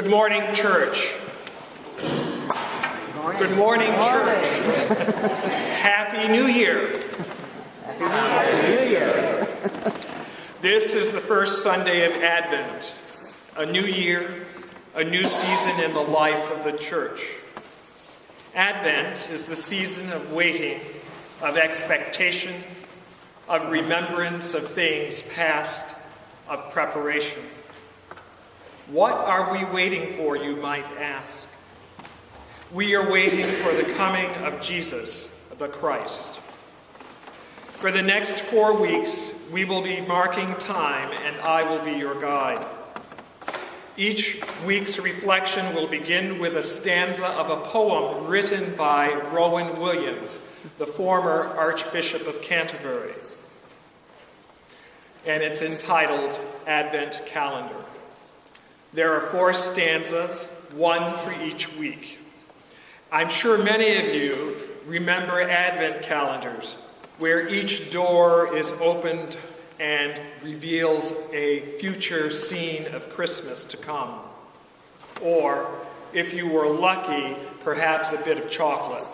Good morning, church. Good morning, church. Happy New Year. Happy New Year. This is the first Sunday of Advent, a new year, a new season in the life of the church. Advent is the season of waiting, of expectation, of remembrance of things past, of preparation. What are we waiting for, you might ask? We are waiting for the coming of Jesus, the Christ. For the next 4 weeks, we will be marking time, and I will be your guide. Each week's reflection will begin with a stanza of a poem written by Rowan Williams, the former Archbishop of Canterbury. And it's entitled Advent Calendar. There are 4 stanzas, one for each week. I'm sure many of you remember Advent calendars, where each door is opened and reveals a future scene of Christmas to come. Or, if you were lucky, perhaps a bit of chocolate.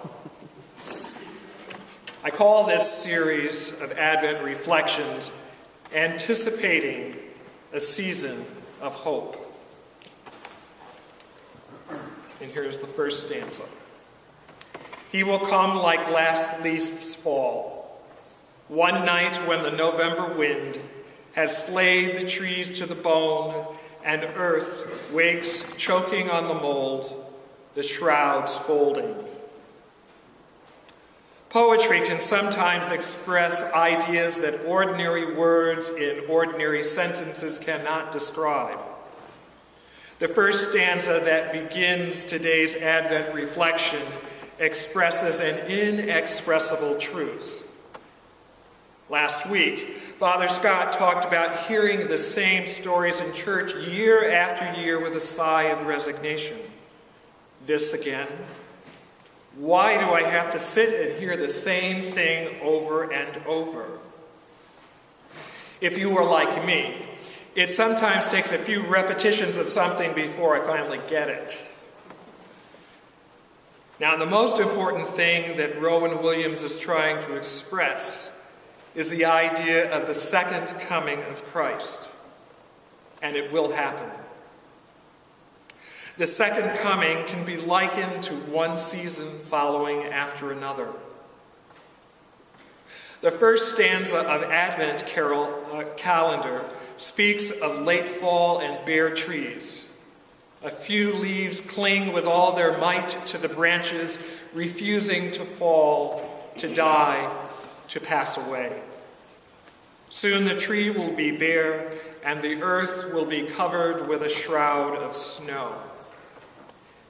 I call this series of Advent reflections Anticipating a Season of Hope. And here's the first stanza. He will come like last leaf's fall, one night when the November wind has flayed the trees to the bone and earth wakes choking on the mold, the shrouds folding. Poetry can sometimes express ideas that ordinary words in ordinary sentences cannot describe. The first stanza that begins today's Advent reflection expresses an inexpressible truth. Last week, Father Scott talked about hearing the same stories in church year after year with a sigh of resignation. This again? Why do I have to sit and hear the same thing over and over? If you were like me, it sometimes takes a few repetitions of something before I finally get it. Now, the most important thing that Rowan Williams is trying to express is the idea of the second coming of Christ. And it will happen. The second coming can be likened to one season following after another. The first stanza of Advent calendar speaks of late fall and bare trees. A few leaves cling with all their might to the branches, refusing to fall, to die, to pass away. Soon the tree will be bare, and the earth will be covered with a shroud of snow.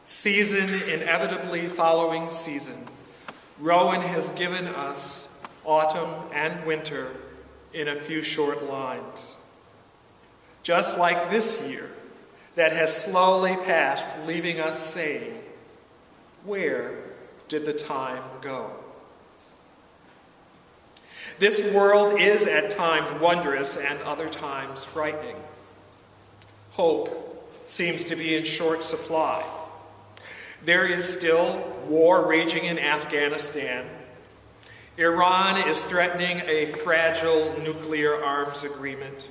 Season inevitably following season, Rowan has given us autumn and winter in a few short lines. Just like this year that has slowly passed, leaving us saying, where did the time go? This world is at times wondrous and other times frightening. Hope seems to be in short supply. There is still war raging in Afghanistan. Iran is threatening a fragile nuclear arms agreement.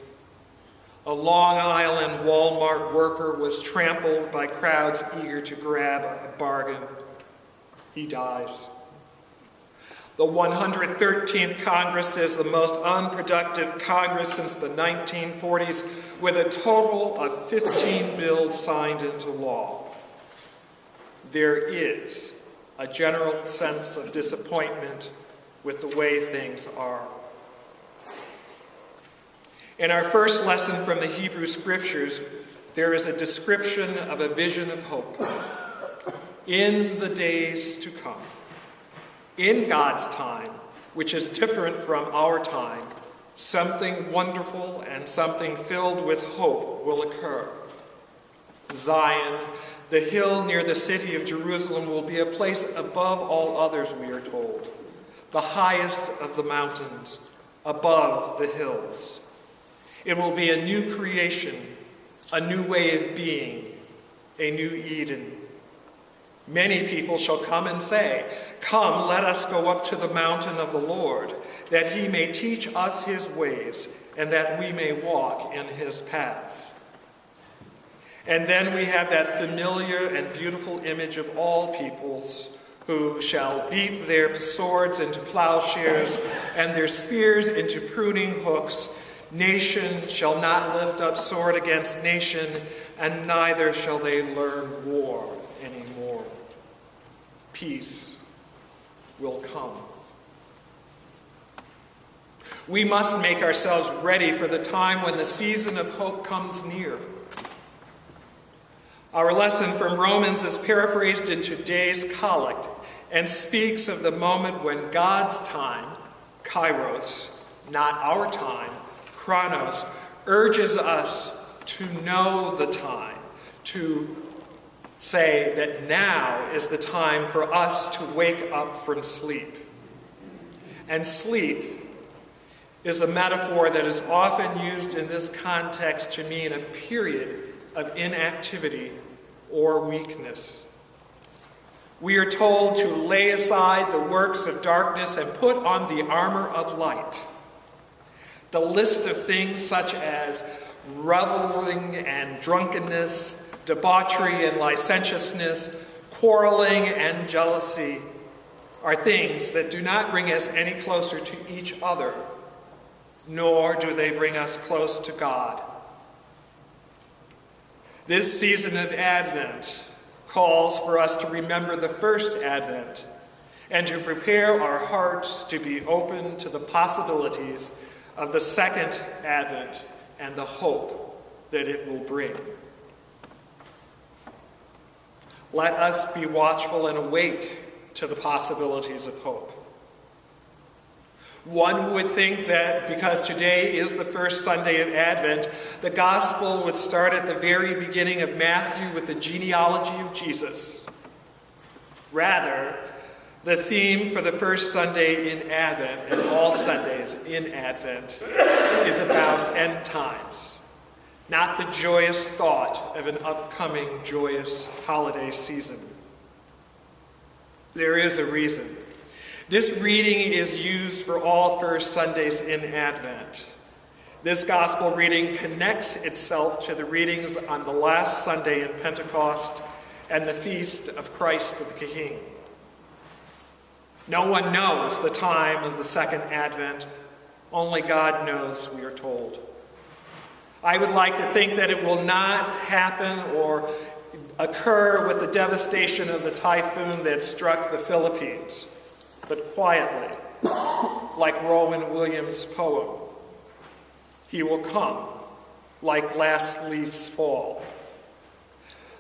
A Long Island Walmart worker was trampled by crowds eager to grab a bargain. He dies. The 113th Congress is the most unproductive Congress since the 1940s, with a total of 15 bills signed into law. There is a general sense of disappointment with the way things are. In our first lesson from the Hebrew Scriptures, there is a description of a vision of hope. In the days to come, in God's time, which is different from our time, something wonderful and something filled with hope will occur. Zion, the hill near the city of Jerusalem, will be a place above all others, we are told, the highest of the mountains, above the hills. It will be a new creation, a new way of being, a new Eden. Many people shall come and say, "Come, let us go up to the mountain of the Lord, that he may teach us his ways, and that we may walk in his paths." And then we have that familiar and beautiful image of all peoples who shall beat their swords into plowshares and their spears into pruning hooks. Nation shall not lift up sword against nation, and neither shall they learn war anymore. Peace will come. We must make ourselves ready for the time when the season of hope comes near. Our lesson from Romans is paraphrased in today's collect and speaks of the moment when God's time, kairos, not our time, chronos, urges us to know the time, to say that now is the time for us to wake up from sleep. And sleep is a metaphor that is often used in this context to mean a period of inactivity or weakness. We are told to lay aside the works of darkness and put on the armor of light. The list of things such as reveling and drunkenness, debauchery and licentiousness, quarreling and jealousy are things that do not bring us any closer to each other, nor do they bring us close to God. This season of Advent calls for us to remember the first Advent and to prepare our hearts to be open to the possibilities of the second Advent and the hope that it will bring. Let us be watchful and awake to the possibilities of hope. One would think that because today is the first Sunday of Advent, the gospel would start at the very beginning of Matthew with the genealogy of Jesus. Rather, the theme for the first Sunday in Advent and all Sundays in Advent is about end times, not the joyous thought of an upcoming joyous holiday season. There is a reason. This reading is used for all first Sundays in Advent. This gospel reading connects itself to the readings on the last Sunday in Pentecost and the feast of Christ the King. No one knows the time of the second Advent. Only God knows, we are told. I would like to think that it will not happen or occur with the devastation of the typhoon that struck the Philippines, but quietly, like Rowan Williams' poem. He will come like last leaf's fall.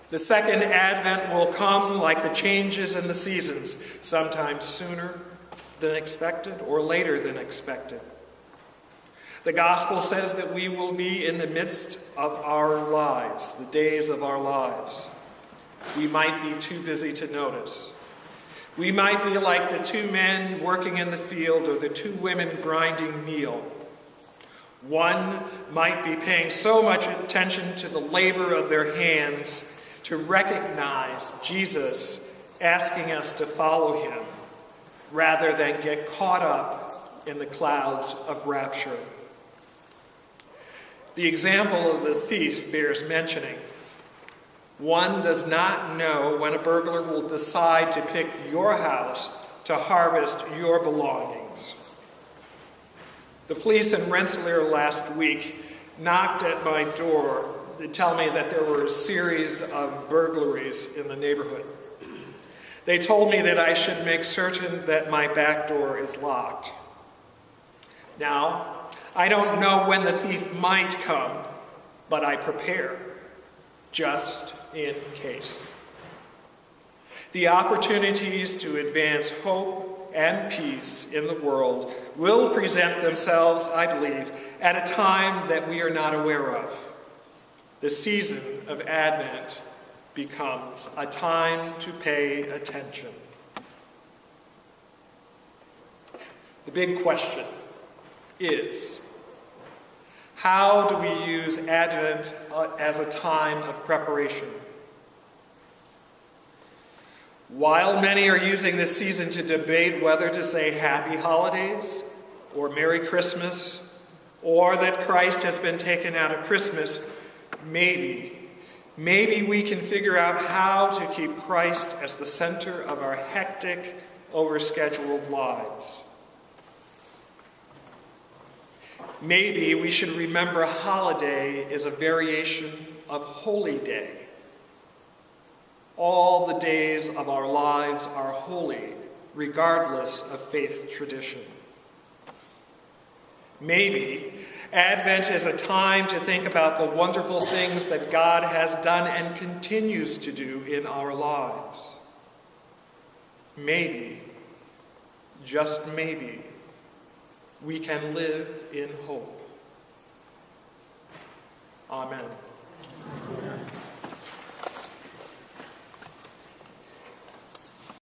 The second Advent will come like the changes in the seasons, sometimes sooner than expected or later than expected. The gospel says that we will be in the midst of our lives, the days of our lives. We might be too busy to notice. We might be like the two men working in the field or the two women grinding meal. One might be paying so much attention to the labor of their hands to recognize Jesus asking us to follow him rather than get caught up in the clouds of rapture. The example of the thief bears mentioning. One does not know when a burglar will decide to pick your house to harvest your belongings. The police in Rensselaer last week knocked at my door to tell me that there were a series of burglaries in the neighborhood. They told me that I should make certain that my back door is locked. Now, I don't know when the thief might come, but I prepare, just in case. The opportunities to advance hope and peace in the world will present themselves, I believe, at a time that we are not aware of. The season of Advent becomes a time to pay attention. The big question is, how do we use Advent as a time of preparation? While many are using this season to debate whether to say Happy Holidays or Merry Christmas, or that Christ has been taken out of Christmas, maybe we can figure out how to keep Christ as the center of our hectic, overscheduled lives. Maybe we should remember holiday is a variation of holy day. All the days of our lives are holy, regardless of faith tradition. Maybe Advent is a time to think about the wonderful things that God has done and continues to do in our lives. Maybe, just maybe, we can live in hope. Amen.